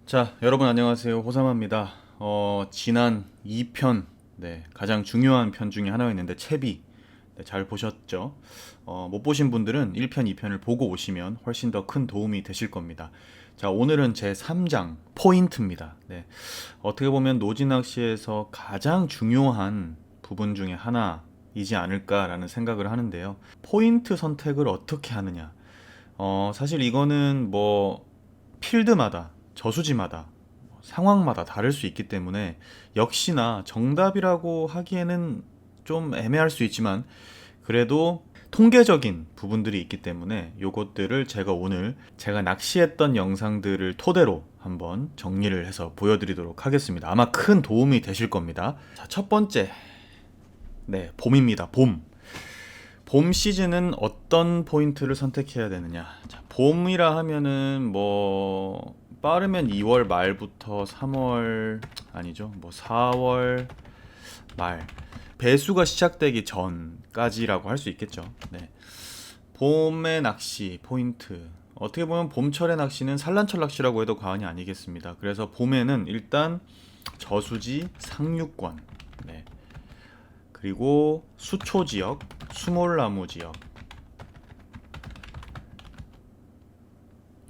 자, 여러분 안녕하세요. 호삼합니다. 지난 2편, 가장 중요한 편 중에 하나였는데 채비, 잘 보셨죠? 못 보신 분들은 1편, 2편을 보고 오시면 훨씬 더 큰 도움이 되실 겁니다. 자, 오늘은 제 3장 포인트입니다. 어떻게 보면 노지낚시에서 가장 중요한 부분 중에 하나이지 않을까라는 생각을 하는데요. 포인트 선택을 어떻게 하느냐? 사실 이거는 뭐 필드마다, 저수지마다, 상황마다 다를 수 있기 때문에 역시나 정답이라고 하기에는 좀 애매할 수 있지만 그래도 통계적인 부분들이 있기 때문에 요것들을 제가 오늘 제가 낚시했던 영상들을 토대로 한번 정리를 해서 보여드리도록 하겠습니다. 아마 큰 도움이 되실 겁니다. 자, 첫 번째, 봄입니다. 봄. 봄 시즌은 어떤 포인트를 선택해야 되느냐? 자, 봄이라 하면은 뭐 빠르면 2월 말부터 3월 아니죠? 뭐 4월 말 배수가 시작되기 전까지라고 할 수 있겠죠. 봄의 낚시 포인트. 어떻게 보면 봄철의 낚시는 산란철 낚시라고 해도 과언이 아니겠습니다. 그래서 봄에는 일단 저수지, 상류권, 네. 그리고 수초 지역, 수몰나무 지역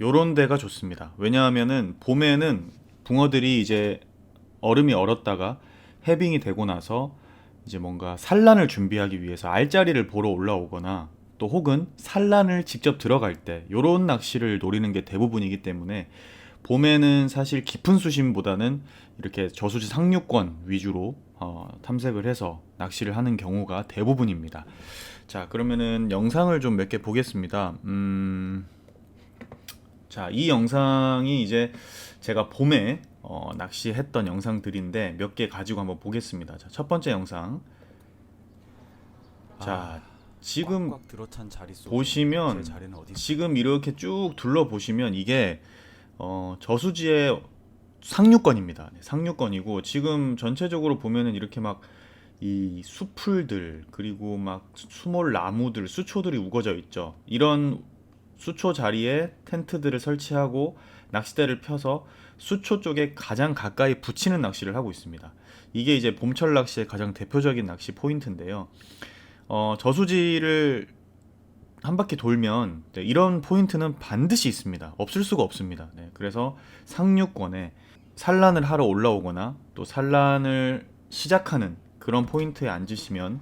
요런 데가 좋습니다. 왜냐하면은 봄에는 붕어들이 이제 얼음이 얼었다가 해빙이 되고 나서 이제 뭔가 산란을 준비하기 위해서 알짜리를 보러 올라오거나 또 혹은 산란을 직접 들어갈 때 요런 낚시를 노리는 게 대부분이기 때문에 봄에는 사실 깊은 수심보다는 이렇게 저수지 상류권 위주로 탐색을 해서 낚시를 하는 경우가 대부분입니다. 자, 그러면은 영상을 좀 몇 개 보겠습니다. 자, 이 영상이 이제 제가 봄에 낚시했던 영상들인데 몇 개 가지고 한번 보겠습니다. 자, 첫 번째 영상. 자, 지금 꽉꽉 들어찬 자리 속에 제 보시면 자리는 어디 있을까? 지금 이렇게 쭉 둘러보시면 이게 저수지의 상류권입니다. 상류권이고 지금 전체적으로 보면은 이렇게 막 이 수풀들 그리고 막 수몰 나무들 수초들이 우거져 있죠. 이런 수초 자리에 텐트들을 설치하고 낚싯대를 펴서 수초 쪽에 가장 가까이 붙이는 낚시를 하고 있습니다. 이게 이제 봄철 낚시의 가장 대표적인 낚시 포인트인데요. 저수지를 한 바퀴 돌면 이런 포인트는 반드시 있습니다. 없을 수가 없습니다. 그래서 상류권에 산란을 하러 올라오거나 또 산란을 시작하는 그런 포인트에 앉으시면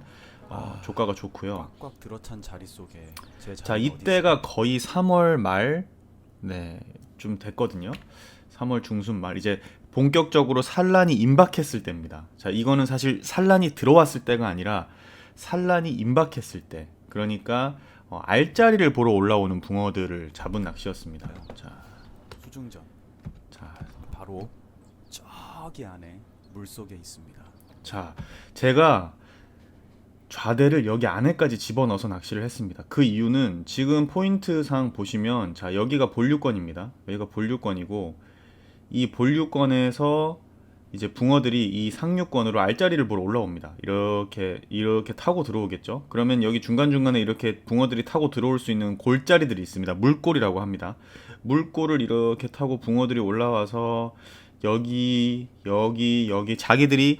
조가가 좋고요. 꽉꽉 들어찬 자리 속에 제 자, 자리는 어디 있을까? 이때가 거의 3월 말, 좀 됐거든요. 3월 중순 말 이제 본격적으로 산란이 임박했을 때입니다. 자, 이거는 사실 산란이 들어왔을 때가 아니라 산란이 임박했을 때. 그러니까 알짜리를 보러 올라오는 붕어들을 잡은 낚시였습니다. 수중전 자, 바로 저기 안에 물 속에 있습니다. 자, 제가 좌대를 여기 안에까지 집어넣어서 낚시를 했습니다. 그 이유는 지금 포인트상 보시면 자, 여기가 본류권입니다. 여기가 본류권이고 이 본류권에서 이제 붕어들이 이 상류권으로 알짜리를 보러 올라옵니다. 이렇게 타고 들어오겠죠. 그러면 여기 중간중간에 이렇게 붕어들이 타고 들어올 수 있는 골짜리들이 있습니다. 물골이라고 합니다. 물골을 이렇게 타고 붕어들이 올라와서 여기 자기들이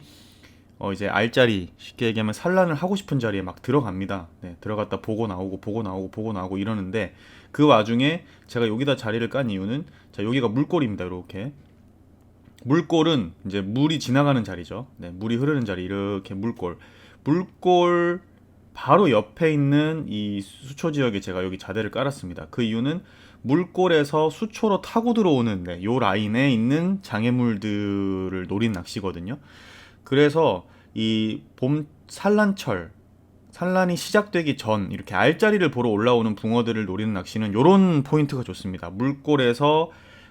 이제 알짜리 쉽게 얘기하면 산란을 하고 싶은 자리에 막 들어갑니다. 들어갔다 보고 나오고 보고 나오고 보고 나오고 이러는데 그 와중에 제가 여기다 자리를 깐 이유는 자, 여기가 물골입니다. 이렇게 물골은 이제 물이 지나가는 자리죠. 물이 흐르는 자리 이렇게 물골 바로 옆에 있는 이 수초 지역에 제가 여기 자대를 깔았습니다. 그 이유는 물골에서 수초로 타고 들어오는 요 라인에 있는 장애물들을 노린 낚시거든요. 그래서 이 봄 산란이 시작되기 전 이렇게 알짜리를 보러 올라오는 붕어들을 노리는 낚시는 요런 포인트가 좋습니다. 물골에서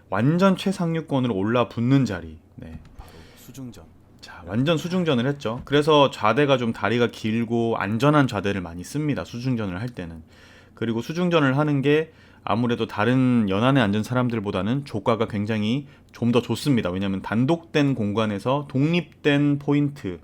완전 최상류권으로 올라 붙는 자리. 바로 수중전. 자, 완전 수중전을 했죠. 그래서 좌대가 좀 다리가 길고 안전한 좌대를 많이 씁니다. 수중전을 할 때는. 그리고 수중전을 하는 게 아무래도 다른 연안에 앉은 사람들보다는 조과가 굉장히 좀 더 좋습니다. 왜냐하면 단독된 공간에서 독립된 포인트,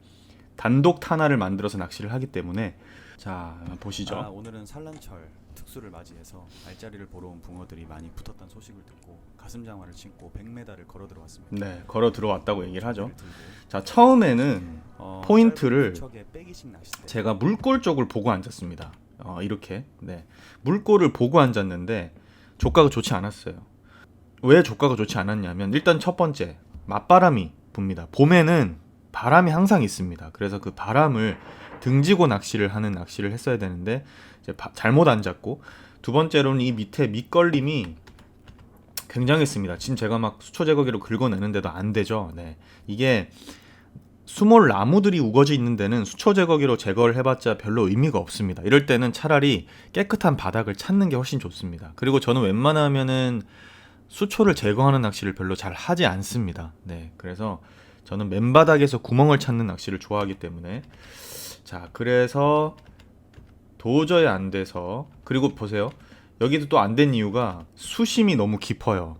단독 탄화를 만들어서 낚시를 하기 때문에 자, 보시죠. 오늘은 산란철 특수를 맞이해서 알짜리를 보러 온 붕어들이 많이 붙었다는 소식을 듣고 가슴장화를 신고 100m를 걸어 들어왔습니다. 네, 걸어 들어왔다고 얘기를 하죠. 들고, 자, 처음에는 포인트를 짧은 척의 빼기식 낚싯대. 제가 물골 쪽을 보고 앉았습니다. 이렇게. 네. 물골을 보고 앉았는데 조과가 좋지 않았어요. 왜 조과가 좋지 않았냐면 일단 첫 번째, 맞바람이 붑니다. 봄에는 바람이 항상 있습니다. 그래서 그 바람을 등지고 낚시를 하는 낚시를 했어야 되는데 이제 잘못 앉았고, 두 번째로는 이 밑에 밑걸림이 굉장했습니다. 지금 제가 막 수초 제거기로 긁어내는데도 안 되죠. 네. 이게 수몰 나무들이 우거져 있는 데는 수초 제거기로 제거를 해봤자 별로 의미가 없습니다. 이럴 때는 차라리 깨끗한 바닥을 찾는 게 훨씬 좋습니다. 그리고 저는 웬만하면은 수초를 제거하는 낚시를 별로 잘 하지 않습니다. 네, 그래서 저는 맨바닥에서 구멍을 찾는 낚시를 좋아하기 때문에, 자, 그래서 도저히 안 돼서, 그리고 보세요. 여기도 또 안 된 이유가 수심이 너무 깊어요.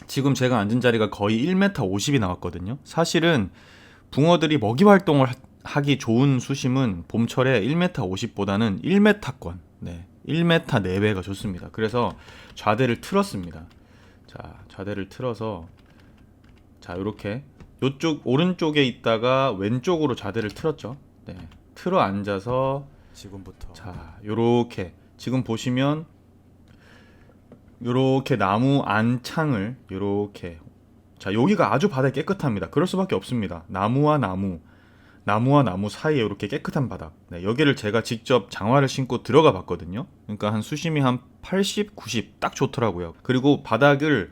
지금 제가 앉은 자리가 거의 1m 50이 나왔거든요. 사실은 붕어들이 먹이 활동을 하기 좋은 수심은 봄철에 1m 50보다는 1m권, 네, 1m 4배가 좋습니다. 그래서 좌대를 틀었습니다. 자, 좌대를 틀어서, 자, 이렇게 요쪽 오른쪽에 있다가 왼쪽으로 좌대를 틀었죠. 네, 틀어 앉아서, 지금부터 자, 요렇게 지금 보시면 요렇게 나무 안창을 요렇게, 자, 여기가 아주 바닥이 깨끗합니다. 그럴 수밖에 없습니다. 나무와 나무 사이에 이렇게 깨끗한 바닥. 네, 여기를 제가 직접 장화를 신고 들어가 봤거든요. 그러니까 한 수심이 한 80, 90 딱 좋더라고요. 그리고 바닥을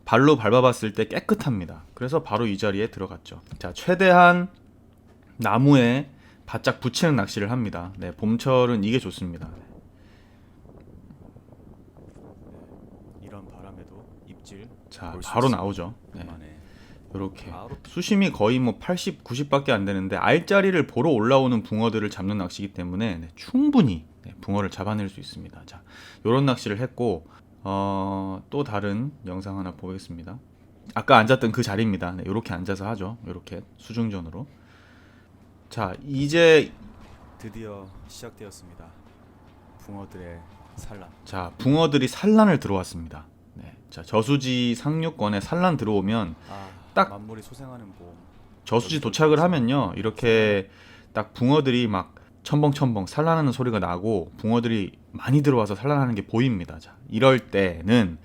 발로 밟아봤을 때 깨끗합니다. 그래서 바로 이 자리에 들어갔죠. 자, 최대한 나무에 바짝 붙이는 낚시를 합니다. 네, 봄철은 이게 좋습니다. 이런 바람에도 입질. 자, 볼수 바로 있습니다. 나오죠. 네, 그만해. 이렇게 바로 수심이 거의 뭐 80, 90밖에 안 되는데 알짜리를 보러 올라오는 붕어들을 잡는 낚시이기 때문에, 네, 충분히, 네, 붕어를 잡아낼 수 있습니다. 자, 요런 낚시를 했고, 또 다른 영상 하나 보겠습니다. 아까 앉았던 그 자리입니다. 네, 요렇게 앉아서 하죠. 요렇게 수중전으로. 자, 이제, 드디어 시작되었습니다. 붕어들의 산란. 자, 붕어들이 산란을 들어왔습니다. 네, 자, 저수지 상류권에 산란 들어오면 딱 만물이 소생하는 봄. 저수지 도착을 하면요, 이렇게 딱 붕어들이 막 첨벙첨벙 산란하는 소리가 나고 붕어들이 많이 들어와서 산란하는 게 보입니다. 자, 이럴 때는,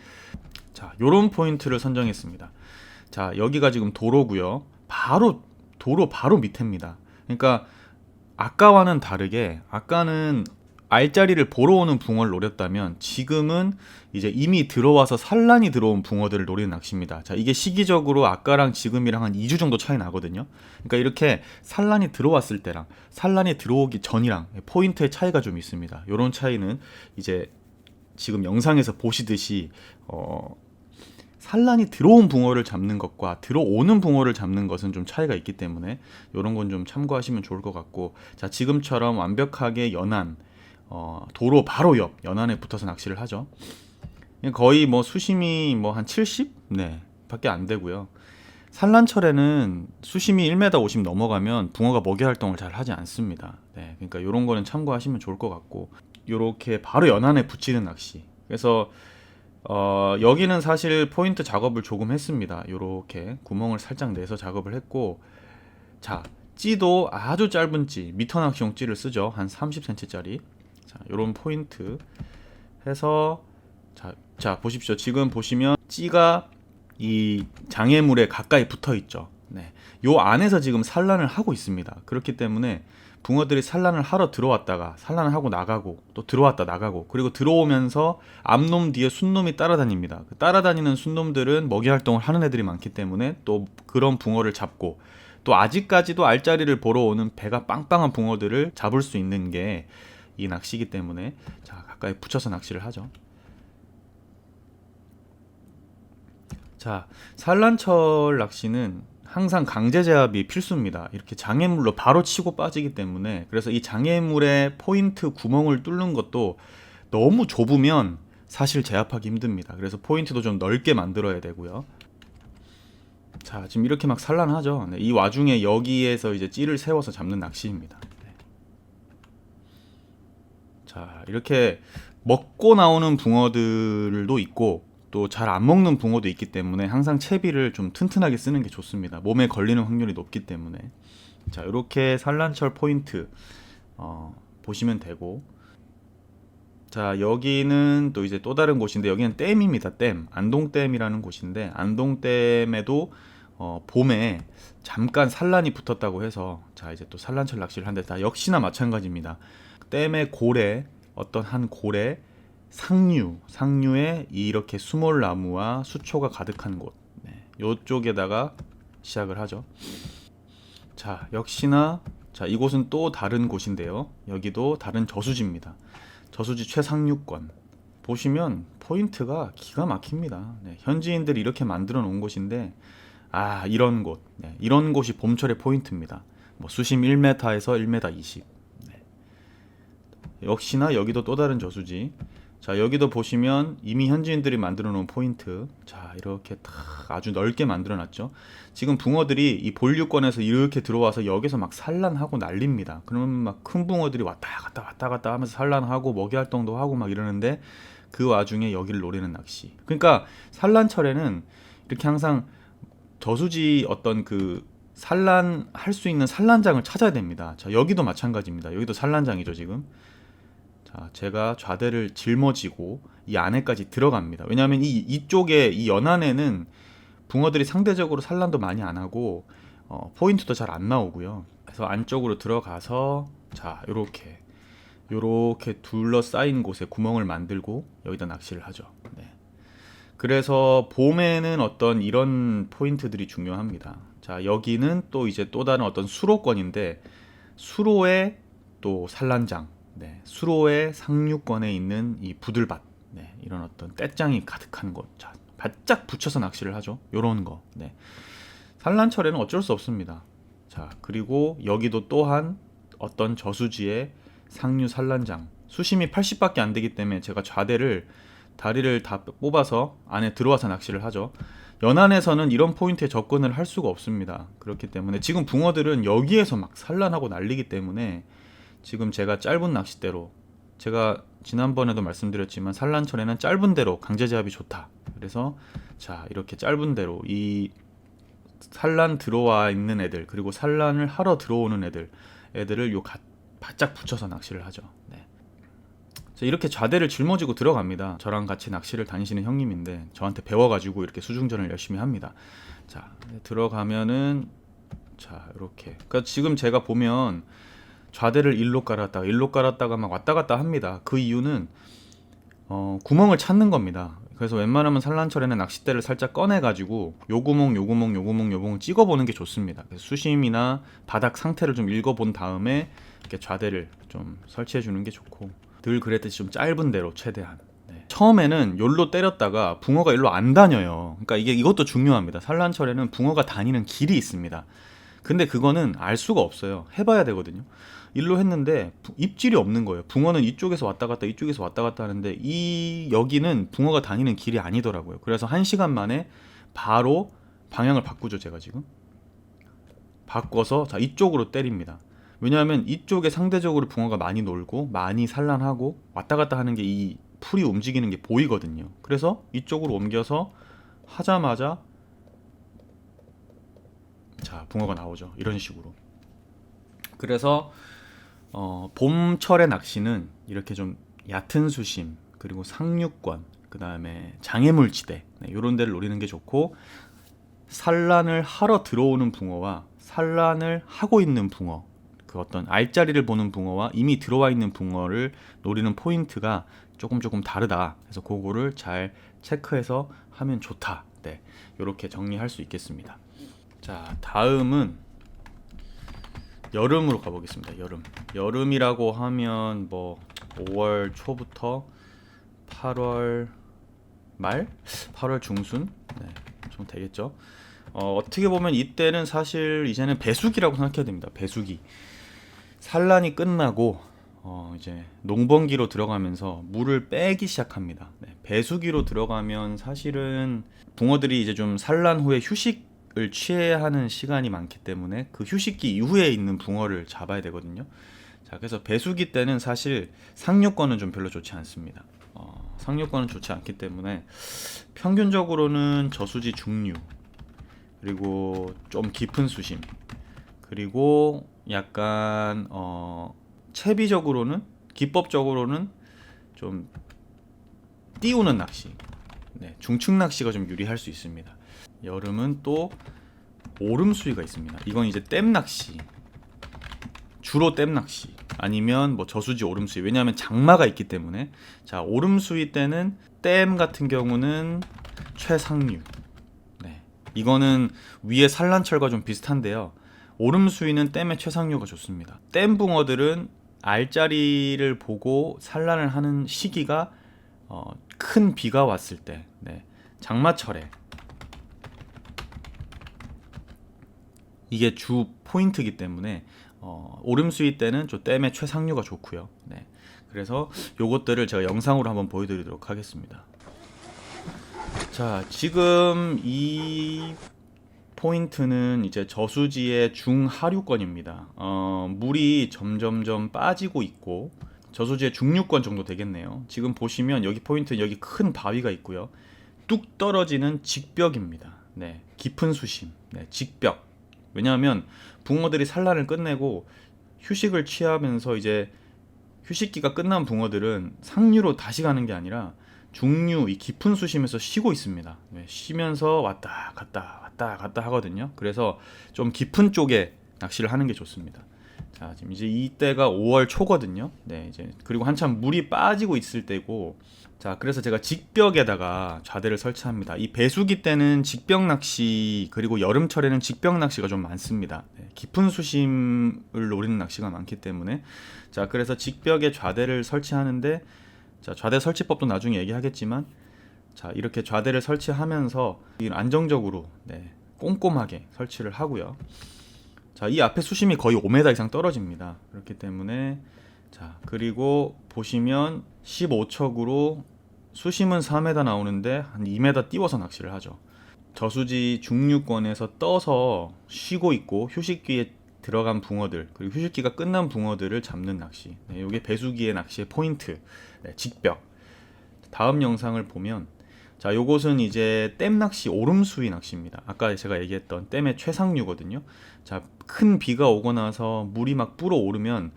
자, 요런 포인트를 선정했습니다. 자, 여기가 지금 도로고요. 도로 바로 밑입니다. 그러니까 아까와는 다르게, 아까는 알짜리를 보러 오는 붕어를 노렸다면 지금은 이제 이미 들어와서 산란이 들어온 붕어들을 노리는 낚시입니다. 자, 이게 시기적으로 아까랑 지금이랑 한 2주 정도 차이 나거든요. 그러니까 이렇게 산란이 들어왔을 때랑 산란이 들어오기 전이랑 포인트의 차이가 좀 있습니다. 이런 차이는 이제 지금 영상에서 보시듯이 산란이 들어온 붕어를 잡는 것과 들어오는 붕어를 잡는 것은 좀 차이가 있기 때문에 이런 건 좀 참고하시면 좋을 것 같고, 자, 지금처럼 완벽하게 연안, 도로 바로 옆 연안에 붙어서 낚시를 하죠. 거의 뭐 수심이 뭐 한 70? 네, 밖에 안 되고요. 산란철에는 수심이 1m 50 넘어가면 붕어가 먹이 활동을 잘 하지 않습니다. 네, 그러니까 이런 거는 참고하시면 좋을 것 같고, 요렇게 바로 연안에 붙이는 낚시. 그래서 여기는 사실 포인트 작업을 조금 했습니다. 요렇게 구멍을 살짝 내서 작업을 했고, 자, 찌도 아주 짧은 찌, 미터 낚시용 찌를 쓰죠. 한 30cm짜리. 자, 요런 포인트 해서, 자, 보십시오. 지금 보시면 찌가 이 장애물에 가까이 붙어 있죠. 네, 요 안에서 지금 산란을 하고 있습니다. 그렇기 때문에 붕어들이 산란을 하러 들어왔다가 산란을 하고 나가고 또 들어왔다 나가고, 그리고 들어오면서 앞놈 뒤에 순놈이 따라다닙니다. 그 따라다니는 순놈들은 먹이 활동을 하는 애들이 많기 때문에 또 그런 붕어를 잡고, 또 아직까지도 알짜리를 보러 오는 배가 빵빵한 붕어들을 잡을 수 있는 게 이 낚시이기 때문에, 자, 가까이 붙여서 낚시를 하죠. 자, 산란철 낚시는 항상 강제 제압이 필수입니다. 이렇게 장애물로 바로 치고 빠지기 때문에. 그래서 이 장애물의 포인트 구멍을 뚫는 것도 너무 좁으면 사실 제압하기 힘듭니다. 그래서 포인트도 좀 넓게 만들어야 되고요. 자, 지금 이렇게 막 산란하죠. 네, 이 와중에 여기에서 이제 찌를 세워서 잡는 낚시입니다. 네. 자, 이렇게 먹고 나오는 붕어들도 있고 또 잘 안 먹는 붕어도 있기 때문에 항상 채비를 좀 튼튼하게 쓰는 게 좋습니다. 몸에 걸리는 확률이 높기 때문에. 자, 이렇게 산란철 포인트 보시면 되고, 자, 여기는 또 이제 또 다른 곳인데 여기는 댐입니다. 댐. 안동댐이라는 곳인데 안동댐에도 봄에 잠깐 산란이 붙었다고 해서 자, 이제 또 산란철 낚시를 하는데 다 역시나 마찬가지입니다. 댐의 고래, 어떤 한 고래 상류에 이렇게 수몰나무와 수초가 가득한 곳, 네, 요쪽에다가 시작을 하죠. 자, 역시나 자, 이곳은 또 다른 곳인데요. 여기도 다른 저수지입니다. 저수지 최상류권 보시면 포인트가 기가 막힙니다. 네, 현지인들이 이렇게 만들어 놓은 곳인데 이런 곳, 네, 이런 곳이 봄철의 포인트입니다. 뭐 수심 1m에서 1m 20. 네. 역시나 여기도 또 다른 저수지. 자, 여기도 보시면 이미 현지인들이 만들어 놓은 포인트. 자, 이렇게 딱 아주 넓게 만들어 놨죠. 지금 붕어들이 이 본류권에서 이렇게 들어와서 여기서 막 산란하고 난립니다. 그러면 막 큰 붕어들이 왔다 갔다 하면서 산란하고 먹이 활동도 하고 막 이러는데 그 와중에 여기를 노리는 낚시. 그러니까 산란철에는 이렇게 항상 저수지 어떤 그 산란할 수 있는 산란장을 찾아야 됩니다. 자, 여기도 마찬가지입니다. 여기도 산란장이죠, 지금. 자, 제가 좌대를 짊어지고 이 안에까지 들어갑니다. 왜냐하면 이쪽에 이 연안에는 붕어들이 상대적으로 산란도 많이 안 하고 포인트도 잘 안 나오고요. 그래서 안쪽으로 들어가서 자, 요렇게 둘러싸인 곳에 구멍을 만들고 여기다 낚시를 하죠. 네. 그래서 봄에는 어떤 이런 포인트들이 중요합니다. 자, 여기는 또 이제 또 다른 어떤 수로권인데 수로의 또 산란장, 네, 수로의 상류권에 있는 이 부들밭, 네, 이런 어떤 떼장이 가득한 곳, 자, 바짝 붙여서 낚시를 하죠. 요런 거. 네. 산란철에는 어쩔 수 없습니다. 자, 그리고 여기도 또한 어떤 저수지의 상류 산란장, 수심이 80밖에 안 되기 때문에 제가 다리를 다 뽑아서 안에 들어와서 낚시를 하죠. 연안에서는 이런 포인트에 접근을 할 수가 없습니다. 그렇기 때문에 지금 붕어들은 여기에서 막 산란하고 난리기 때문에 지금 제가 짧은 낚싯대로, 제가 지난번에도 말씀드렸지만 산란철에는 짧은 대로 강제 제압이 좋다. 그래서 자, 이렇게 짧은 대로 이 산란 들어와 있는 애들, 그리고 산란을 하러 들어오는 애들을 바짝 붙여서 낚시를 하죠. 네. 자, 이렇게 좌대를 짊어지고 들어갑니다. 저랑 같이 낚시를 다니시는 형님인데 저한테 배워가지고 이렇게 수중전을 열심히 합니다. 자, 들어가면은 자, 이렇게. 그러니까 지금 제가 보면 좌대를 일로 깔았다가 막 왔다 갔다 합니다. 그 이유는 구멍을 찾는 겁니다. 그래서 웬만하면 산란철에는 낚싯대를 살짝 꺼내가지고 요 구멍 찍어보는 게 좋습니다. 그래서 수심이나 바닥 상태를 좀 읽어본 다음에 이렇게 좌대를 좀 설치해주는 게 좋고, 늘 그랬듯이 좀 짧은 대로 최대한. 네. 처음에는 요로 때렸다가 붕어가 일로 안 다녀요. 그러니까 이것도 중요합니다. 산란철에는 붕어가 다니는 길이 있습니다. 근데 그거는 알 수가 없어요. 해봐야 되거든요. 일로 했는데 입질이 없는 거예요. 붕어는 이쪽에서 왔다 갔다 하는데 여기는 붕어가 다니는 길이 아니더라고요. 그래서 1시간 만에 바로 방향을 바꾸죠. 제가 지금 바꿔서 자, 이쪽으로 때립니다. 왜냐하면 이쪽에 상대적으로 붕어가 많이 놀고 많이 산란하고 왔다 갔다 하는 게 이 풀이 움직이는 게 보이거든요. 그래서 이쪽으로 옮겨서 하자마자 자, 붕어가 나오죠. 이런 식으로. 그래서 봄철의 낚시는 이렇게 좀 얕은 수심, 그리고 상류권, 그 다음에 장애물지대, 네, 이런 데를 노리는 게 좋고, 산란을 하러 들어오는 붕어와 산란을 하고 있는 붕어, 그 어떤 알짜리를 보는 붕어와 이미 들어와 있는 붕어를 노리는 포인트가 조금 다르다. 그래서 그거를 잘 체크해서 하면 좋다. 네, 이렇게 정리할 수 있겠습니다. 자, 다음은 여름으로 가보겠습니다. 여름이라고 하면 뭐 5월 초부터 8월 말, 8월 중순, 네, 좀 되겠죠. 어떻게 보면 이때는 사실 이제는 배수기라고 생각해야 됩니다. 배수기. 산란이 끝나고 이제 농번기로 들어가면서 물을 빼기 시작합니다. 네, 배수기로 들어가면 사실은 붕어들이 이제 좀 산란 후에 휴식을 취해야 하는 시간이 많기 때문에 그 휴식기 이후에 있는 붕어를 잡아야 되거든요. 자, 자, 그래서 배수기 때는 사실 상류권은 좀 별로 좋지 않습니다. 상류권은 좋지 않기 때문에 평균적으로는 저수지 중류, 그리고 좀 깊은 수심, 그리고 약간 채비적으로는, 기법적으로는 좀 띄우는 낚시, 네, 중층 낚시가 좀 유리할 수 있습니다. 여름은 또 오름 수위가 있습니다. 이건 이제 댐 낚시, 주로 댐 낚시 아니면 뭐 저수지 오름 수위, 왜냐하면 장마가 있기 때문에. 자, 오름 수위 때는 댐 같은 경우는 최상류, 네, 이거는 위에 산란철과 좀 비슷한데요. 오름 수위는 댐의 최상류가 좋습니다. 댐 붕어들은 알짜리를 보고 산란을 하는 시기가 큰 비가 왔을 때, 네, 장마철에 이게 주 포인트이기 때문에 오름 수위 때는 저 댐의 최상류가 좋고요. 네, 그래서 요것들을 제가 영상으로 한번 보여드리도록 하겠습니다. 자, 지금 이 포인트는 이제 저수지의 중하류권입니다. 물이 점점점 빠지고 있고 저수지의 중류권 정도 되겠네요. 지금 보시면 여기 포인트, 여기 큰 바위가 있고요. 뚝 떨어지는 직벽입니다. 네, 깊은 수심, 네, 직벽. 왜냐하면 붕어들이 산란을 끝내고 휴식을 취하면서 이제 휴식기가 끝난 붕어들은 상류로 다시 가는 게 아니라 중류, 이 깊은 수심에서 쉬고 있습니다. 네, 쉬면서 왔다 갔다 왔다 갔다 하거든요. 그래서 좀 깊은 쪽에 낚시를 하는 게 좋습니다. 자, 지금 이제 이때가 5월 초거든요. 네, 이제 그리고 한참 물이 빠지고 있을 때고. 자, 그래서 제가 직벽에다가 좌대를 설치합니다. 이 배수기 때는 직벽 낚시, 그리고 여름철에는 직벽 낚시가 좀 많습니다. 네, 깊은 수심을 노리는 낚시가 많기 때문에. 자, 그래서 직벽에 좌대를 설치하는데, 자, 좌대 설치법도 나중에 얘기하겠지만, 자, 이렇게 좌대를 설치하면서 안정적으로, 네, 꼼꼼하게 설치를 하고요. 자, 이 앞에 수심이 거의 5m 이상 떨어집니다. 그렇기 때문에. 자, 그리고 보시면 15척으로 수심은 4m 나오는데 한 2m 띄워서 낚시를 하죠. 저수지 중류권에서 떠서 쉬고 있고 휴식기에 들어간 붕어들, 그리고 휴식기가 끝난 붕어들을 잡는 낚시. 네, 이게 배수기의 낚시의 포인트, 네, 직벽. 다음 영상을 보면, 자, 요것은 이제 댐 낚시, 오름 수위 낚시입니다. 아까 제가 얘기했던 댐의 최상류거든요. 자, 큰 비가 오고 나서 물이 막 불어오르면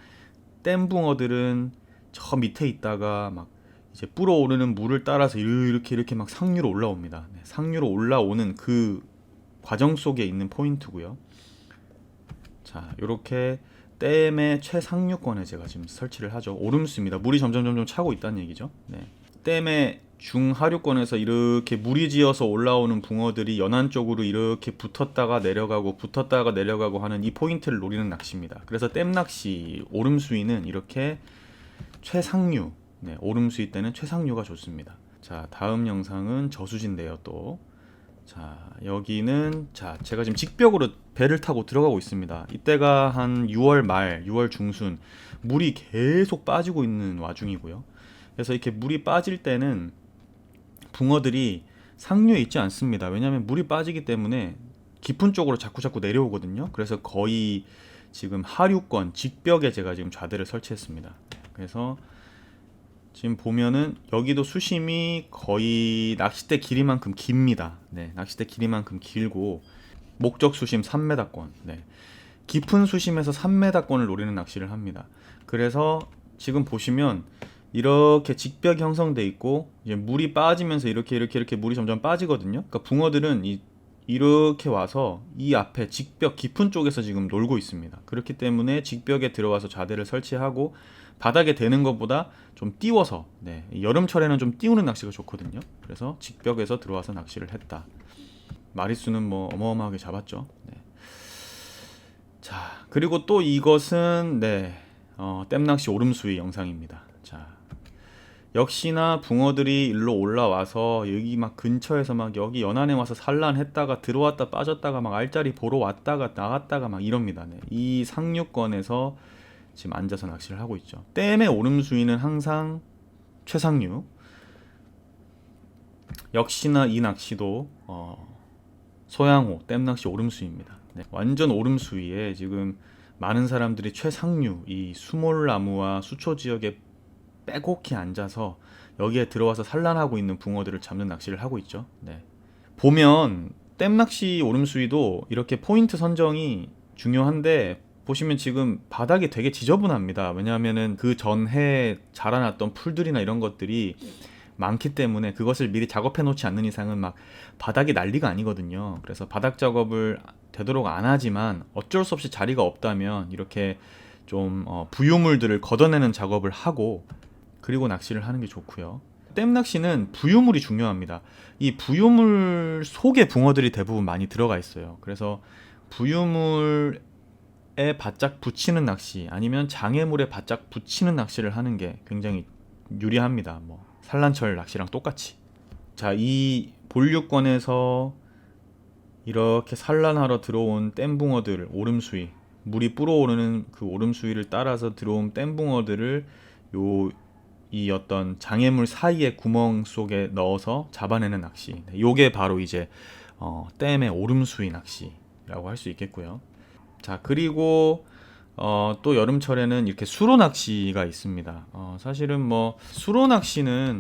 댐 붕어들은 저 밑에 있다가 막 이제 불어오르는 물을 따라서 이렇게 막 상류로 올라옵니다. 네, 상류로 올라오는 그 과정 속에 있는 포인트고요. 자, 요렇게 댐의 최상류권에 제가 지금 설치를 하죠. 오름수입니다. 물이 점점 차고 있다는 얘기죠. 네. 댐의 중하류권에서 이렇게 무리 지어서 올라오는 붕어들이 연안 쪽으로 이렇게 붙었다가 내려가고 하는 이 포인트를 노리는 낚시입니다. 그래서 댐 낚시 오름 수위는 이렇게 최상류, 네, 오름 수위 때는 최상류가 좋습니다. 자, 다음 영상은 저수지인데요. 또, 자, 여기는, 자, 제가 지금 직벽으로 배를 타고 들어가고 있습니다. 이때가 한 6월 말, 6월 중순, 물이 계속 빠지고 있는 와중이고요. 그래서 이렇게 물이 빠질 때는 붕어들이 상류에 있지 않습니다. 왜냐하면 물이 빠지기 때문에 깊은 쪽으로 자꾸 내려오거든요. 그래서 거의 지금 하류권 직벽에 제가 지금 좌대를 설치했습니다. 그래서 지금 보면은 여기도 수심이 거의 낚싯대 길이만큼 깁니다. 네, 낚싯대 길이만큼 길고 목적 수심 3m권. 네, 깊은 수심에서 3m권을 노리는 낚시를 합니다. 그래서 지금 보시면 이렇게 직벽이 형성돼 있고 이제 물이 빠지면서 이렇게 물이 점점 빠지거든요. 그러니까 붕어들은 이렇게 와서 이 앞에 직벽 깊은 쪽에서 지금 놀고 있습니다. 그렇기 때문에 직벽에 들어와서 좌대를 설치하고 바닥에 대는 것보다 좀 띄워서, 네, 여름철에는 좀 띄우는 낚시가 좋거든요. 그래서 직벽에서 들어와서 낚시를 했다. 마리수는 뭐 어마어마하게 잡았죠. 네. 자, 그리고 또 이것은, 네, 댐낚시 오름수위 영상입니다. 자, 역시나 붕어들이 일로 올라와서 여기 막 근처에서 막 여기 연안에 와서 산란했다가 들어왔다 빠졌다가 막 알짜리 보러 왔다가 나갔다가 막 이럽니다. 네. 이 상류권에서 지금 앉아서 낚시를 하고 있죠. 댐의 오름 수위는 항상 최상류. 역시나 이 낚시도 소양호 댐 낚시 오름 수위입니다. 네. 완전 오름 수위에 지금 많은 사람들이 최상류 이 수몰나무와 수초 지역에 빼곡히 앉아서 여기에 들어와서 산란하고 있는 붕어들을 잡는 낚시를 하고 있죠. 네. 보면 댐낚시 오름수위도 이렇게 포인트 선정이 중요한데 보시면 지금 바닥이 되게 지저분합니다. 왜냐하면은 그 전해 자라났던 풀들이나 이런 것들이 많기 때문에 그것을 미리 작업해 놓지 않는 이상은 막 바닥이 난리가 아니거든요. 그래서 바닥 작업을 되도록 안 하지만 어쩔 수 없이 자리가 없다면 이렇게 좀 부유물들을 걷어내는 작업을 하고 그리고 낚시를 하는 게 좋고요. 댐 낚시는 부유물이 중요합니다. 이 부유물 속에 붕어들이 대부분 많이 들어가 있어요. 그래서 부유물에 바짝 붙이는 낚시 아니면 장애물에 바짝 붙이는 낚시를 하는 게 굉장히 유리합니다. 뭐 산란철 낚시랑 똑같이. 자, 이 본류권에서 이렇게 산란하러 들어온 댐붕어들 오름수위 물이 불어오르는 그 오름수위를 따라서 들어온 댐붕어들을 이 어떤 장애물 사이의 구멍 속에 넣어서 잡아내는 낚시. 요게 바로 이제 댐의 오름수위 낚시라고 할 수 있겠고요. 자, 그리고 또 여름철에는 이렇게 수로 낚시가 있습니다. 사실은 뭐 수로 낚시는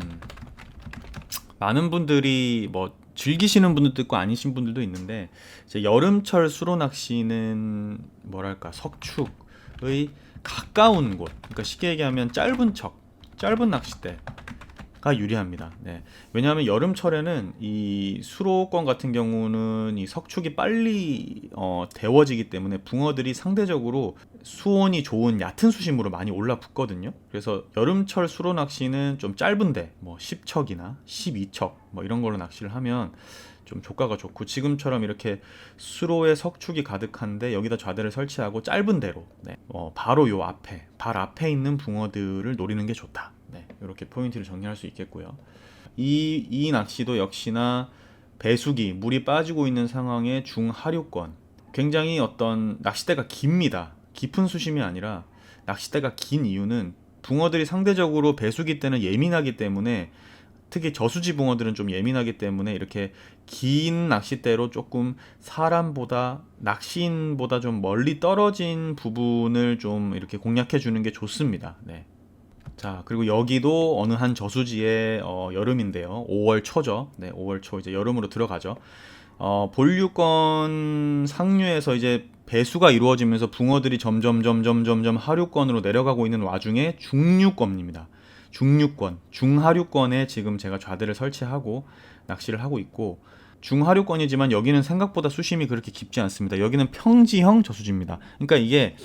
많은 분들이 뭐 즐기시는 분들도 있고 아니신 분들도 있는데 이제 여름철 수로 낚시는 뭐랄까 석축의 가까운 곳, 그러니까 쉽게 얘기하면 짧은 낚싯대가 유리합니다. 네. 왜냐하면 여름철에는 이 수로권 같은 경우는 이 석축이 빨리 데워지기 때문에 붕어들이 상대적으로 수온이 좋은 얕은 수심으로 많이 올라붙거든요. 그래서 여름철 수로 낚시는 좀 짧은데 뭐 10척이나 12척 뭐 이런 걸로 낚시를 하면 좀 조가가 좋고 지금처럼 이렇게 수로에 석축이 가득한데 여기다 좌대를 설치하고 짧은 대로 바로 요 앞에 발 앞에 있는 붕어들을 노리는 게 좋다. 네, 이렇게 포인트를 정리할 수 있겠고요. 이 낚시도 역시나 배수기 물이 빠지고 있는 상황의 중하류권 굉장히 어떤 낚싯대가 깁니다. 깊은 수심이 아니라 낚싯대가 긴 이유는 붕어들이 상대적으로 배수기 때는 예민하기 때문에 특히 저수지 붕어들은 좀 예민하기 때문에 이렇게 긴 낚싯대로 조금 사람보다 낚시인보다 좀 멀리 떨어진 부분을 좀 이렇게 공략해 주는 게 좋습니다. 네. 자, 그리고 여기도 어느 한 저수지의 여름인데요. 5월 초죠. 네, 5월 초 이제 여름으로 들어가죠. 본류권 상류에서 이제 배수가 이루어지면서 붕어들이 점점 하류권으로 내려가고 있는 와중에 중류권입니다. 중하류권에 지금 제가 좌대를 설치하고 낚시를 하고 있고 중하류권이지만 여기는 생각보다 수심이 그렇게 깊지 않습니다. 여기는 평지형 저수지입니다. 그러니까 이게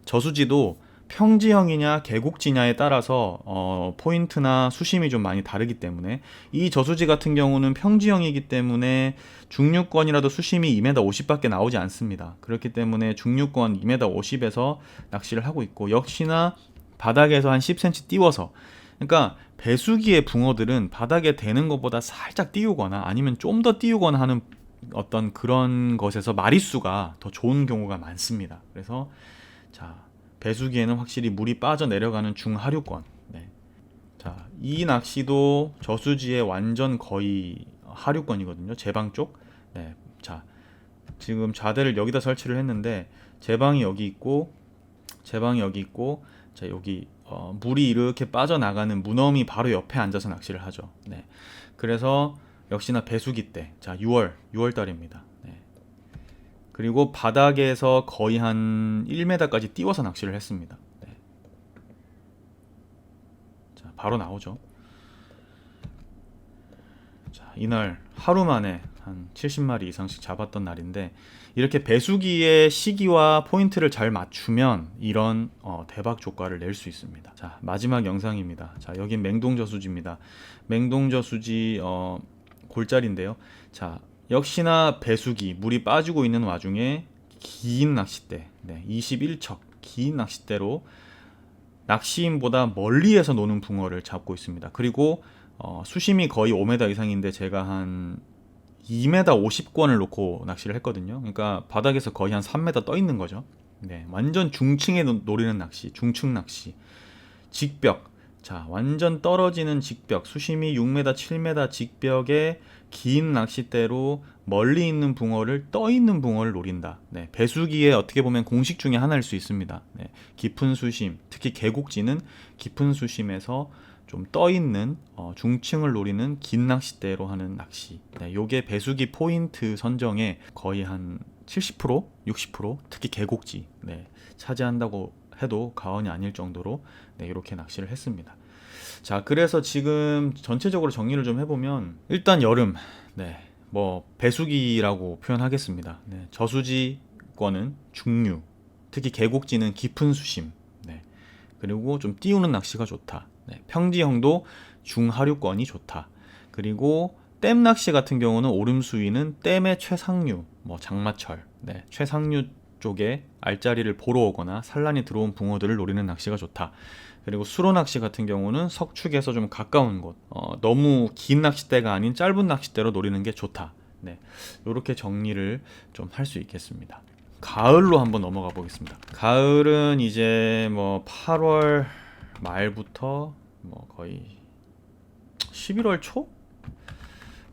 저수지도 평지형이냐 계곡지냐에 따라서 포인트나 수심이 좀 많이 다르기 때문에 이 저수지 같은 경우는 평지형이기 때문에 중류권이라도 수심이 2m 50밖에 나오지 않습니다. 그렇기 때문에 중류권 2m 50에서 낚시를 하고 있고 역시나 바닥에서 한 10cm 띄워서 그러니까 배수기의 붕어들은 바닥에 대는 것보다 살짝 띄우거나 아니면 좀 더 띄우거나 하는 어떤 그런 것에서 마리수가 더 좋은 경우가 많습니다. 그래서 자 배수기에는 확실히 물이 빠져 내려가는 중하류권. 네. 자, 이 낚시도 저수지의 완전 거의 하류권이거든요. 제방 쪽. 네. 자, 지금 좌대를 여기다 설치를 했는데 제방이 여기 있고 자 여기 물이 이렇게 빠져나가는 문어미 바로 옆에 앉아서 낚시를 하죠. 네. 그래서 역시나 배수기 때, 자 6월 달입니다. 네. 그리고 바닥에서 거의 한 1m까지 띄워서 낚시를 했습니다. 네. 자 바로 나오죠. 자 이날 하루 만에 한 70마리 이상씩 잡았던 날인데 이렇게 배수기의 시기와 포인트를 잘 맞추면 이런 대박 조과를 낼 수 있습니다. 자 마지막 영상입니다. 자 여긴 맹동저수지입니다. 맹동저수지 골짜리인데요. 자 역시나 배수기 물이 빠지고 있는 와중에 긴 낚싯대 21척 긴 낚싯대로 낚시인보다 멀리에서 노는 붕어를 잡고 있습니다. 그리고 수심이 거의 5m 이상인데 제가 한 2m 50권을 놓고 낚시를 했거든요. 그러니까 바닥에서 거의 한 3m 떠 있는 거죠. 네, 완전 중층에 노리는 낚시, 중층 낚시, 직벽, 자, 완전 떨어지는 직벽, 수심이 6m, 7m 직벽의 긴 낚싯대로 멀리 있는 붕어를, 떠 있는 붕어를 노린다. 네, 배수기에 어떻게 보면 공식 중에 하나일 수 있습니다. 네, 깊은 수심, 특히 계곡지는 깊은 수심에서 좀 떠 있는 중층을 노리는 긴 낚싯대로 하는 낚시. 네, 요게 배수기 포인트 선정에 거의 한 70%, 60%, 특히 계곡지 네, 차지한다고 해도 과언이 아닐 정도로 네, 이렇게 낚시를 했습니다. 자, 그래서 지금 전체적으로 정리를 좀 해보면 일단 여름, 네, 뭐 배수기라고 표현하겠습니다. 네, 저수지권은 중류, 특히 계곡지는 깊은 수심, 네, 그리고 좀 띄우는 낚시가 좋다. 네, 평지형도 중하류권이 좋다. 그리고 댐 낚시 같은 경우는 오름 수위는 댐의 최상류, 뭐 장마철, 네, 최상류 쪽에 알짜리를 보러 오거나 산란이 들어온 붕어들을 노리는 낚시가 좋다. 그리고 수로 낚시 같은 경우는 석축에서 좀 가까운 곳, 너무 긴 낚싯대가 아닌 짧은 낚싯대로 노리는 게 좋다. 네, 이렇게 정리를 좀 할 수 있겠습니다. 가을로 한번 넘어가 보겠습니다. 가을은 이제 뭐 8월 말부터 뭐 거의 11월 초?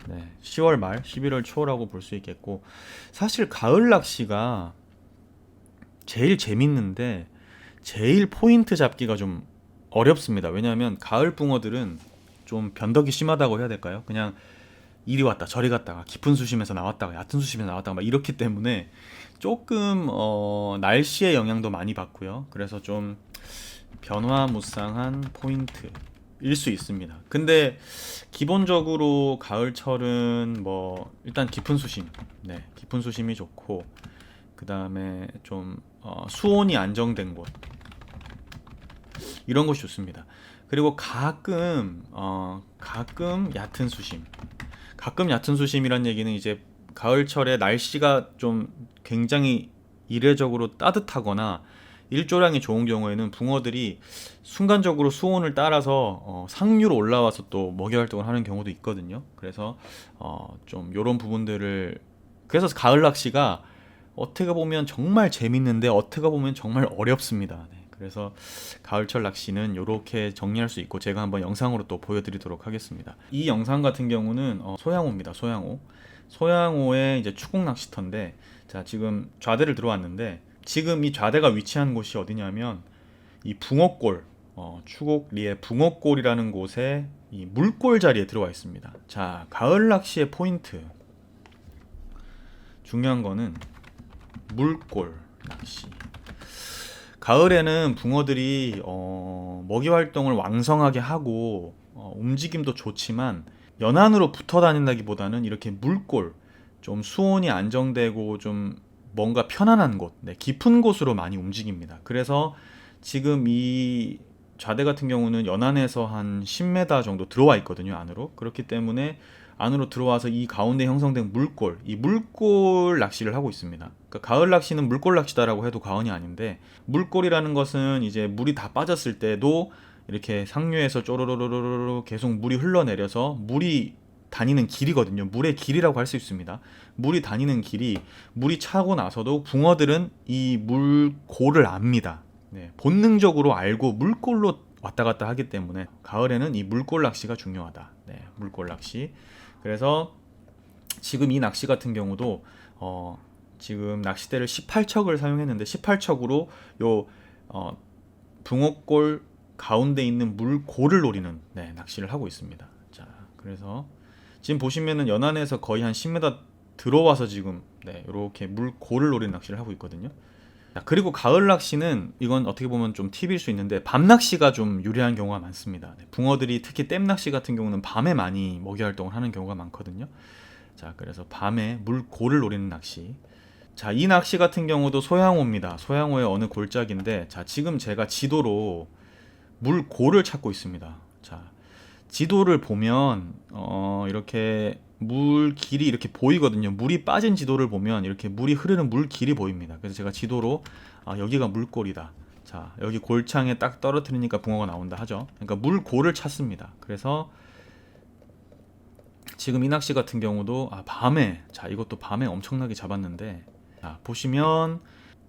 네, 10월 말, 11월 초라고 볼 수 있겠고, 사실 가을 낚시가 제일 재밌는데 제일 포인트 잡기가 좀 어렵습니다. 왜냐하면 가을 붕어들은 좀 변덕이 심하다고 해야 될까요? 그냥 이리 왔다 저리 갔다가 깊은 수심에서 나왔다가 얕은 수심에서 나왔다가 막 이렇기 때문에 조금 날씨의 영향도 많이 받고요. 그래서 좀 변화무쌍한 포인트일 수 있습니다. 근데 기본적으로 가을철은 뭐 일단 깊은 수심, 네, 깊은 수심이 좋고, 그 다음에 좀 수온이 안정된 곳, 이런 것이 좋습니다. 그리고 가끔 얕은 수심, 가끔 얕은 수심이란 얘기는 이제 가을철에 날씨가 좀 굉장히 이례적으로 따뜻하거나 일조량이 좋은 경우에는 붕어들이 순간적으로 수온을 따라서 상류로 올라와서 또 먹이 활동을 하는 경우도 있거든요. 그래서 좀 이런 부분들을, 그래서 가을 낚시가 어떻게 보면 정말 재밌는데 어떻게 보면 정말 어렵습니다. 네, 그래서 가을철 낚시는 이렇게 정리할 수 있고, 제가 한번 영상으로 또 보여드리도록 하겠습니다. 이 영상 같은 경우는 소양호입니다. 소양호의 이제 추궁 낚시터인데, 자, 지금 좌대를 들어왔는데 지금 이 좌대가 위치한 곳이 어디냐면 이 붕어골, 추곡리의 붕어골이라는 곳에 이 물골 자리에 들어와 있습니다. 자, 가을 낚시의 포인트, 중요한 거는 물골 낚시. 가을에는 붕어들이 먹이 활동을 왕성하게 하고 움직임도 좋지만 연안으로 붙어 다닌다기보다는 이렇게 물골, 좀 수온이 안정되고 좀 뭔가 편안한 곳, 네, 깊은 곳으로 많이 움직입니다. 그래서 지금 이 좌대 같은 경우는 연안에서 한 10m 정도 들어와 있거든요, 안으로. 그렇기 때문에 안으로 들어와서 이 가운데 형성된 물골, 이 물골 낚시를 하고 있습니다. 그러니까 가을 낚시는 물골 낚시다라고 해도 과언이 아닌데, 물골이라는 것은 이제 물이 다 빠졌을 때도 이렇게 상류에서 쪼로로로로로 계속 물이 흘러내려서 물이 다니는 길이거든요. 물의 길이라고 할 수 있습니다. 물이 다니는 길이, 물이 차고 나서도 붕어들은 이 물골을 압니다. 네, 본능적으로 알고 물골로 왔다 갔다 하기 때문에 가을에는 이 물골 낚시가 중요하다. 네, 물골 낚시. 그래서 지금 이 낚시 같은 경우도 지금 낚싯대를 18척을 사용했는데 18척으로 요 붕어골 가운데 있는 물골을 노리는, 네, 낚시를 하고 있습니다. 자, 그래서 지금 보시면은 연안에서 거의 한 10m 들어와서 지금, 네, 이렇게 물골을 노리는 낚시를 하고 있거든요. 자, 그리고 가을 낚시는 이건 어떻게 보면 좀 팁일 수 있는데 밤 낚시가 좀 유리한 경우가 많습니다. 네, 붕어들이 특히 댐 낚시 같은 경우는 밤에 많이 먹이 활동을 하는 경우가 많거든요. 자, 그래서 밤에 물골을 노리는 낚시. 자, 이 낚시 같은 경우도 소양호입니다. 소양호의 어느 골짜기인데, 자, 지금 제가 지도로 물골을 찾고 있습니다. 자, 지도를 보면 이렇게 물 길이 이렇게 보이거든요. 물이 빠진 지도를 보면 이렇게 물이 흐르는 물 길이 보입니다. 그래서 제가 지도로 여기가 물골이다. 자, 여기 골창에 딱 떨어뜨리니까 붕어가 나온다 하죠. 그러니까 물골을 찾습니다. 그래서 지금 이 낚시 같은 경우도 밤에, 자, 이것도 밤에 엄청나게 잡았는데, 자, 보시면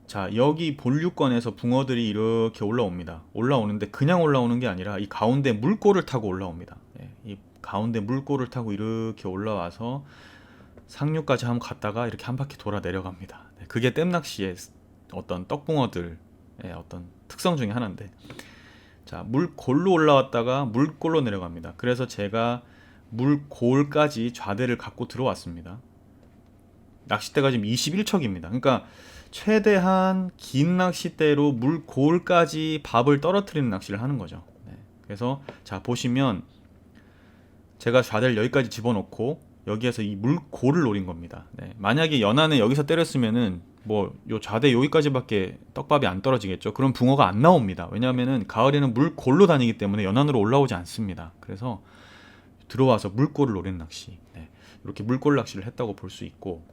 자, 여기 본류권에서 붕어들이 이렇게 올라옵니다. 올라오는데 그냥 올라오는 게 아니라 이 가운데 물꼬를 타고 올라옵니다. 이 가운데 물꼬를 타고 이렇게 올라와서 상류까지 한번 갔다가 이렇게 한 바퀴 돌아 내려갑니다. 그게 댐낚시의 어떤 떡붕어들의 어떤 특성 중에 하나인데, 자, 물골로 올라왔다가 물골로 내려갑니다. 그래서 제가 물골까지 좌대를 갖고 들어왔습니다. 낚싯대가 지금 21척입니다. 그러니까 최대한 긴 낚싯대로 물골까지 밥을 떨어뜨리는 낚시를 하는 거죠. 그래서 자, 보시면 제가 좌대를 여기까지 집어넣고 여기에서 이 물골을 노린 겁니다. 만약에 연안에 여기서 때렸으면은 뭐 요 좌대 여기까지밖에 떡밥이 안 떨어지겠죠. 그럼 붕어가 안 나옵니다. 왜냐하면은 가을에는 물골로 다니기 때문에 연안으로 올라오지 않습니다. 그래서 들어와서 물골을 노리는 낚시, 이렇게 물골 낚시를 했다고 볼 수 있고,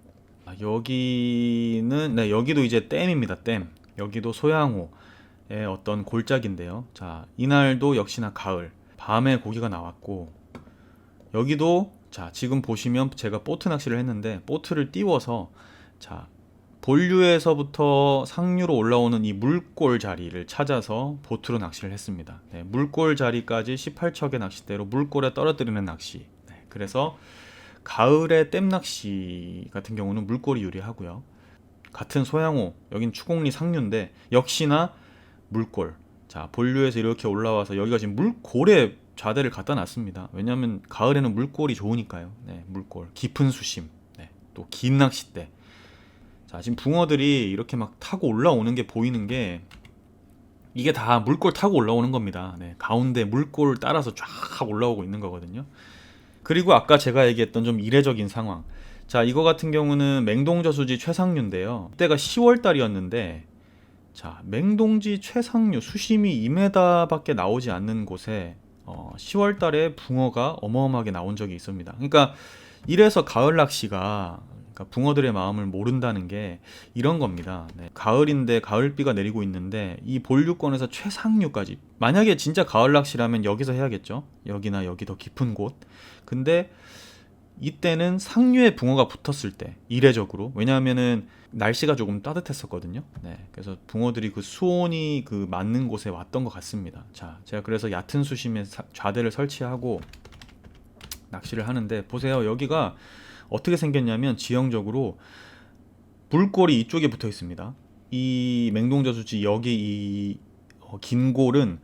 여기는 여기도 이제 댐입니다. 댐. 여기도 소양호의 어떤 골짜기인데요. 자, 이날도 역시나 가을 밤에 고기가 나왔고, 여기도 자, 지금 보시면 제가 보트 낚시를 했는데 보트를 띄워서 자, 본류에서부터 상류로 올라오는 이 물골 자리를 찾아서 보트로 낚시를 했습니다. 물골 자리까지 18척의 낚싯대로 물골에 떨어뜨리는 낚시. 그래서 가을에 댐 낚시 같은 경우는 물골이 유리하고요. 같은 소양호, 여긴 추곡리 상류인데 역시나 물골. 자, 본류에서 이렇게 올라와서 여기가 지금 물골에 좌대를 갖다 놨습니다. 왜냐하면 가을에는 물골이 좋으니까요. 물골, 깊은 수심, 또 긴 낚싯대. 자, 지금 붕어들이 이렇게 막 타고 올라오는 게 보이는 게 이게 다 물골 타고 올라오는 겁니다. 가운데 물골 따라서 쫙 올라오고 있는 거거든요. 그리고 아까 제가 얘기했던 좀 이례적인 상황. 자, 이거 같은 경우는 맹동저수지 최상류인데요. 이때가 10월 달이었는데, 자, 맹동지 최상류 수심이 2m 밖에 나오지 않는 곳에 10월 달에 붕어가 어마어마하게 나온 적이 있습니다. 그러니까 이래서 가을 낚시가, 그러니까 붕어들의 마음을 모른다는 게 이런 겁니다. 가을인데 가을비가 내리고 있는데 이 본류권에서 최상류까지, 만약에 진짜 가을 낚시라면 여기서 해야겠죠. 여기나 여기 더 깊은 곳. 근데 이때는 상류에 붕어가 붙었을 때, 이례적으로, 왜냐하면은 날씨가 조금 따뜻했었거든요. 그래서 붕어들이 그 수온이 그 맞는 곳에 왔던 것 같습니다. 자, 제가 그래서 얕은 수심에 좌대를 설치하고 낚시를 하는데, 보세요. 여기가 어떻게 생겼냐면 지형적으로 물골이 이쪽에 붙어 있습니다. 이 맹동저수지 여기 이 긴 골은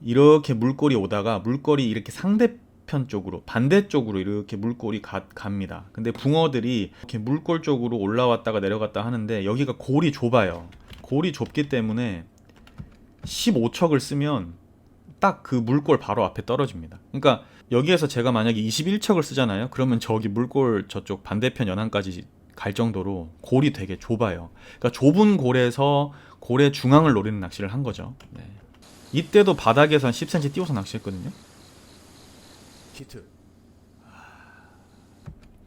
이렇게 물골이 오다가 물골이 이렇게 상대편 쪽으로, 반대쪽으로 이렇게 물골이 갑니다. 근데 붕어들이 이렇게 물골 쪽으로 올라왔다가 내려갔다 하는데 여기가 골이 좁아요. 골이 좁기 때문에 15척을 쓰면 딱 그 물골 바로 앞에 떨어집니다. 그러니까 여기에서 제가 만약에 21척을 쓰잖아요. 그러면 저기 물골 저쪽 반대편 연안까지 갈 정도로 골이 되게 좁아요. 그러니까 좁은 골에서 골의 중앙을 노리는 낚시를 한 거죠. 이때도 바닥에서 한 10cm 띄워서 낚시했거든요. 히트.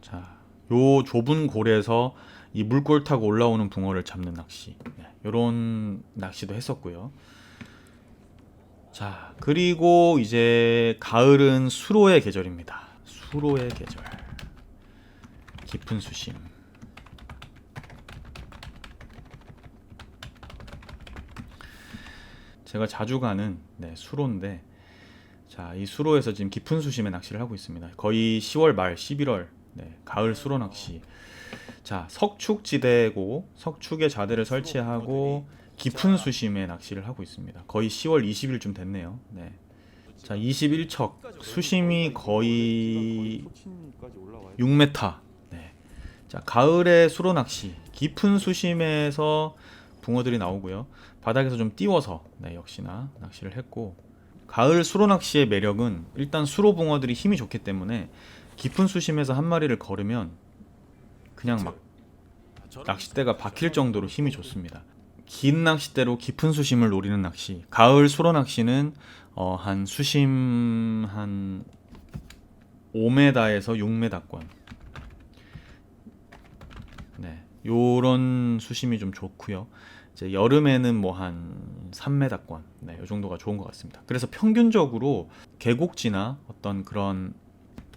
자, 요 좁은 골에서 이 물골 타고 올라오는 붕어를 잡는 낚시, 요런 낚시도 했었고요. 자, 그리고 이제 가을은 수로의 계절입니다. 수로의 계절. 깊은 수심. 제가 자주 가는 수로인데, 자, 이 수로에서 지금 깊은 수심에 낚시를 하고 있습니다. 거의 10월 말, 11월, 가을 수로 낚시. 자, 석축지대고 석축에 좌대를 설치하고 깊은 수심에 낚시를 하고 있습니다. 거의 10월 20일쯤 됐네요. 자, 21척, 수심이 거의 6m. 자, 가을의 수로 낚시, 깊은 수심에서 붕어들이 나오고요. 바닥에서 좀 띄워서 역시나 낚시를 했고, 가을 수로 낚시의 매력은 일단 수로 붕어들이 힘이 좋기 때문에 깊은 수심에서 한 마리를 걸으면 그냥 막 낚싯대가 박힐 정도로 힘이 좋습니다. 긴 낚싯대로 깊은 수심을 노리는 낚시, 가을 수로 낚시는 한 수심 한 5m에서 6m권, 요런 수심이 좀 좋고요. 이제 여름에는 뭐 한 3m권, 요 정도가 좋은 것 같습니다. 그래서 평균적으로 계곡지나 어떤 그런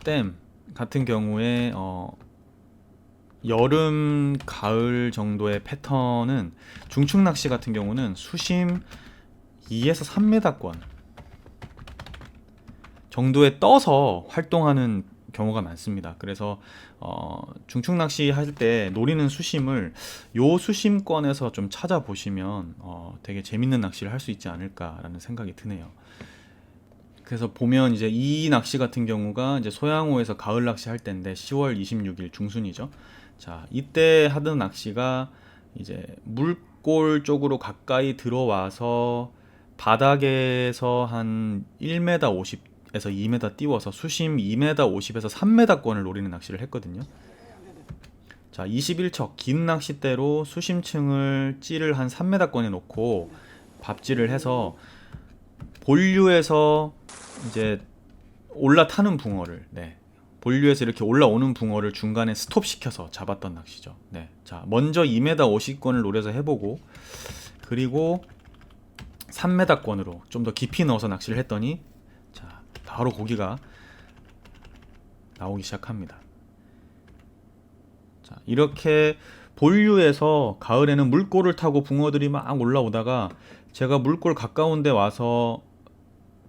댐 같은 경우에 여름, 가을 정도의 패턴은 중축 낚시 같은 경우는 수심 2에서 3m권 정도에 떠서 활동하는 경우가 많습니다. 그래서 중축 낚시 할 때 노리는 수심을 요 수심권에서 좀 찾아보시면 되게 재밌는 낚시를 할 수 있지 않을까라는 생각이 드네요. 그래서 보면 이제 이 낚시 같은 경우가 이제 소양호에서 가을 낚시 할 때인데 10월 26일 중순이죠. 자, 이때 하던 낚시가 이제 물골 쪽으로 가까이 들어와서 바닥에서 한 1m 50에서 2m 띄워서 수심 2m 50에서 3m권을 노리는 낚시를 했거든요. 자, 21척 긴 낚싯대로 수심층을 찌를 한 3m권에 놓고 밥질을 해서 본류에서 이제 올라타는 붕어를, 본류에서 이렇게 올라오는 붕어를 중간에 스톱시켜서 잡았던 낚시죠. 자, 먼저 2m 50권을 노려서 해보고, 그리고 3m권으로 좀 더 깊이 넣어서 낚시를 했더니, 자, 바로 고기가 나오기 시작합니다. 자, 이렇게 본류에서 가을에는 물골을 타고 붕어들이 막 올라오다가 제가 물골 가까운 데 와서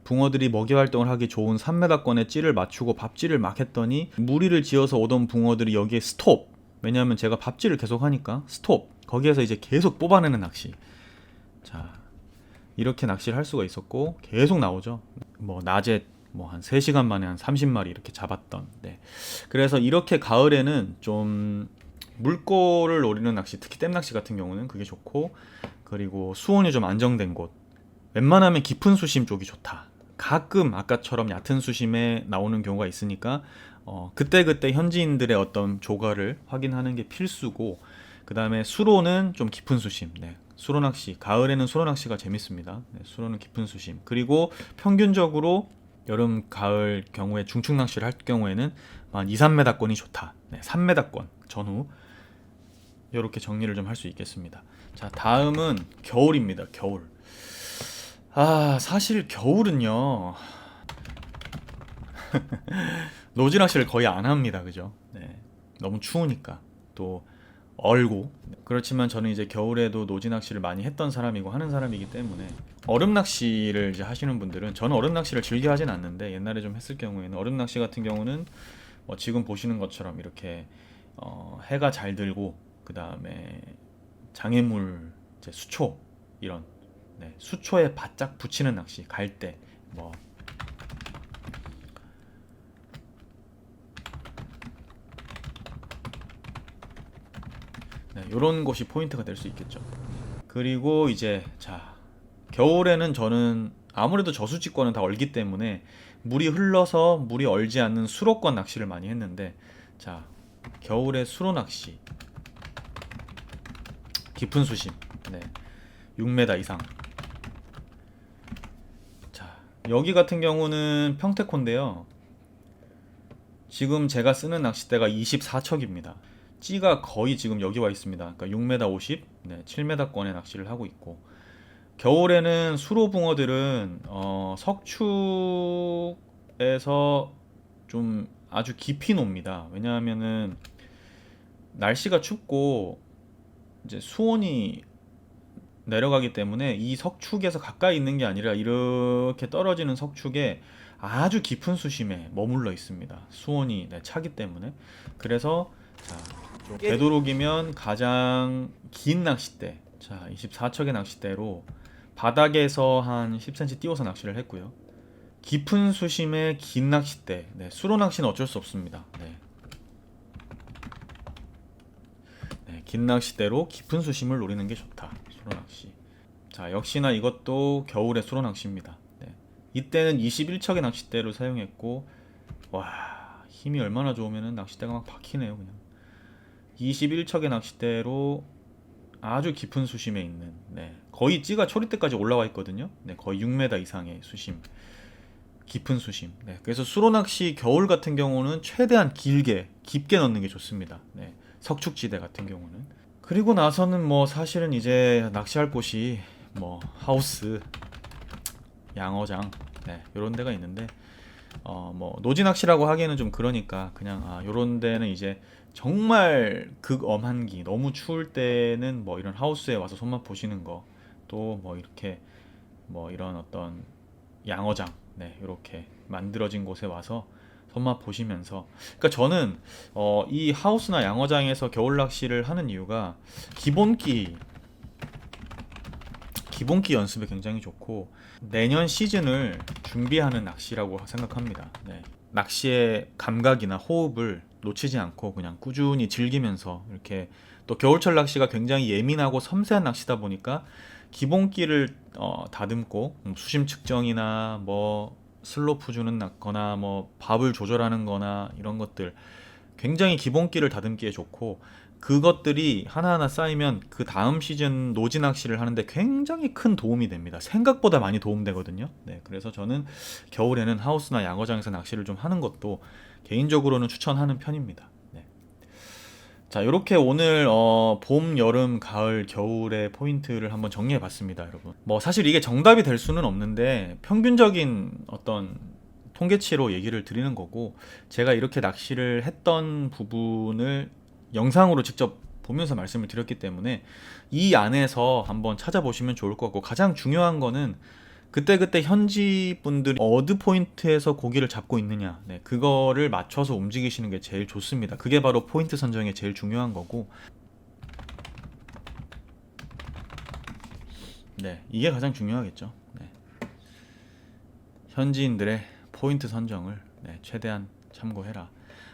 붕어들이 먹이 활동을 하기 좋은 3m권의 찌를 맞추고 밥질을 막 했더니 무리를 지어서 오던 붕어들이 여기에 스톱. 왜냐하면 제가 밥질을 계속 하니까 스톱. 거기에서 이제 계속 뽑아내는 낚시. 자, 이렇게 낚시를 할 수가 있었고 계속 나오죠. 뭐 낮에 뭐 한 3시간 만에 한 30마리 이렇게 잡았던. 그래서 이렇게 가을에는 좀 물골을 노리는 낚시, 특히 댐 낚시 같은 경우는 그게 좋고, 그리고 수온이 좀 안정된 곳, 웬만하면 깊은 수심 쪽이 좋다. 가끔 아까처럼 얕은 수심에 나오는 경우가 있으니까 그때그때 현지인들의 어떤 조과를 확인하는 게 필수고, 그 다음에 수로는 좀 깊은 수심. 수로 낚시, 가을에는 수로 낚시가 재밌습니다. 수로는 깊은 수심. 그리고 평균적으로 여름, 가을 경우에 중축 낚시를 할 경우에는 한 2, 3m권이 좋다. 3m권 전후. 이렇게 정리를 좀 할 수 있겠습니다. 자, 다음은 겨울입니다. 겨울. 사실 겨울은요 노지 낚시를 거의 안 합니다. 그죠? 너무 추우니까 또 얼고. 그렇지만 저는 이제 겨울에도 노지 낚시를 많이 했던 사람이고 하는 사람이기 때문에, 얼음 낚시를 이제 하시는 분들은, 저는 얼음 낚시를 즐겨 하진 않는데 옛날에 좀 했을 경우에는, 얼음 낚시 같은 경우는 지금 보시는 것처럼 이렇게 해가 잘 들고, 그 다음에 장애물, 이제 수초, 이런 수초에 바짝 붙이는 낚시, 갈대, 뭐 이런 것이 포인트가 될 수 있겠죠. 그리고 이제 자, 겨울에는 저는 아무래도 저수지권은 다 얼기 때문에 물이 흘러서 물이 얼지 않는 수로권 낚시를 많이 했는데, 자, 겨울에 수로 낚시 깊은 수심 6m 이상. 자, 여기 같은 경우는 평택호인데요. 지금 제가 쓰는 낚싯대가 24척입니다. 찌가 거의 지금 여기 와 있습니다. 그러니까 6m 50, 7m권의 낚시를 하고 있고, 겨울에는 수로 붕어들은 석축에서 좀 아주 깊이 놉니다. 왜냐하면은 날씨가 춥고 이제 수온이 내려가기 때문에 이 석축에서 가까이 있는 게 아니라 이렇게 떨어지는 석축에 아주 깊은 수심에 머물러 있습니다. 수온이 차기 때문에. 그래서 자, 되도록이면 가장 긴 낚싯대, 자, 24척의 낚싯대로 바닥에서 한 10cm 띄워서 낚시를 했고요. 깊은 수심의 긴 낚싯대, 수로 낚시는 어쩔 수 없습니다. 긴 낚싯대로 깊은 수심을 노리는 게 좋다. 수로 낚시. 자, 역시나 이것도 겨울의 수로 낚시입니다. 이때는 21척의 낚싯대를 사용했고, 와, 힘이 얼마나 좋으면은 낚싯대가 막 박히네요, 그냥. 21척의 낚싯대로 아주 깊은 수심에 있는, 거의 찌가 초리대까지 올라와 있거든요. 거의 6m 이상의 수심, 깊은 수심. 그래서 수로 낚시 겨울 같은 경우는 최대한 깊게 넣는 게 좋습니다. 석축지대 같은 경우는. 그리고 나서는 뭐 사실은 이제 낚시할 곳이 뭐 하우스, 양어장, 이런 데가 있는데, 뭐 노지 낚시라고 하기에는 좀 그러니까 그냥 요런 데는 이제 정말 극엄한 기, 너무 추울 때는 뭐 이런 하우스에 와서 손맛 보시는 거, 또 뭐 이렇게 뭐 이런 어떤 양어장, 네, 이렇게 만들어진 곳에 와서 손맛 보시면서, 그러니까 저는 이 하우스나 양어장에서 겨울 낚시를 하는 이유가 기본기 기본기 연습에 굉장히 좋고 내년 시즌을 준비하는 낚시라고 생각합니다. 네. 낚시의 감각이나 호흡을 놓치지 않고 그냥 꾸준히 즐기면서 이렇게, 또 겨울철 낚시가 굉장히 예민하고 섬세한 낚시다 보니까 기본기를 다듬고 수심 측정이나 뭐 슬로프 주는 거나 뭐 밥을 조절하는 거나 이런 것들, 굉장히 기본기를 다듬기에 좋고, 그것들이 하나하나 쌓이면 그 다음 시즌 노지 낚시를 하는데 굉장히 큰 도움이 됩니다. 생각보다 많이 도움되거든요. 네, 그래서 저는 겨울에는 하우스나 양어장에서 낚시를 좀 하는 것도 개인적으로는 추천하는 편입니다. 네. 자, 이렇게 오늘 봄, 여름, 가을, 겨울의 포인트를 한번 정리해 봤습니다, 여러분. 뭐 사실 이게 정답이 될 수는 없는데 평균적인 어떤 통계치로 얘기를 드리는 거고, 제가 이렇게 낚시를 했던 부분을 영상으로 직접 보면서 말씀을 드렸기 때문에 이 안에서 한번 찾아보시면 좋을 것 같고, 가장 중요한 거는 그때그때 현지 분들이 어드 포인트에서 고기를 잡고 있느냐, 네, 그거를 맞춰서 움직이시는 게 제일 좋습니다. 그게 바로 포인트 선정에 제일 중요한 거고, 네, 이게 가장 중요하겠죠. 네. 현지인들의 포인트 선정을, 네, 최대한 참고해라.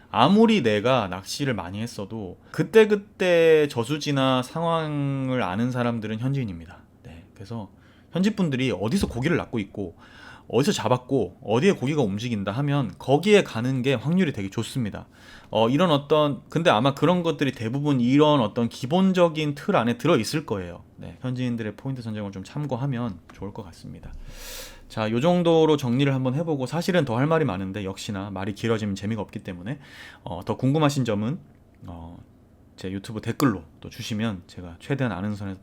아무리 내가 낚시를 많이 했어도 그때그때 저수지나 상황을 아는 사람들은 현지인입니다. 네, 그래서 현지 분들이 어디서 고기를 낚고 있고 어디서 잡았고 어디에 고기가 움직인다 하면 거기에 가는 게 확률이 되게 좋습니다. 이런 어떤, 근데 아마 그런 것들이 대부분 이런 어떤 기본적인 틀 안에 들어 있을 거예요. 네, 현지인들의 포인트 선정을 좀 참고하면 좋을 것 같습니다. 자, 요 정도로 정리를 한번 해보고, 사실은 더 할 말이 많은데 역시나 말이 길어지면 재미가 없기 때문에 더 궁금하신 점은 제 유튜브 댓글로 또 주시면 제가 최대한 아는 선에서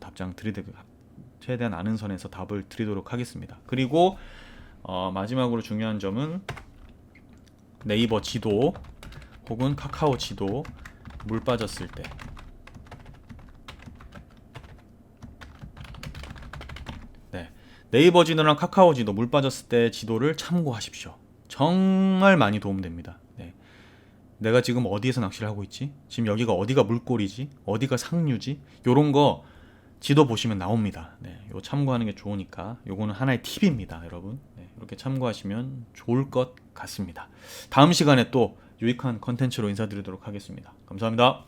최대한 아는 선에서 답을 드리도록 하겠습니다. 그리고 마지막으로 중요한 점은 네이버 지도 혹은 카카오 지도, 물 빠졌을 때, 네, 네이버 지도랑 카카오 지도, 물 빠졌을 때 지도를 참고하십시오. 정말 많이 도움됩니다. 네. 내가 지금 어디에서 낚시를 하고 있지? 지금 여기가 어디가 물꼬리지? 어디가 상류지? 요런 거 지도 보시면 나옵니다. 네, 요 참고하는 게 좋으니까 요거는 하나의 팁입니다, 여러분. 네, 이렇게 참고하시면 좋을 것 같습니다. 다음 시간에 또 유익한 컨텐츠로 인사드리도록 하겠습니다. 감사합니다.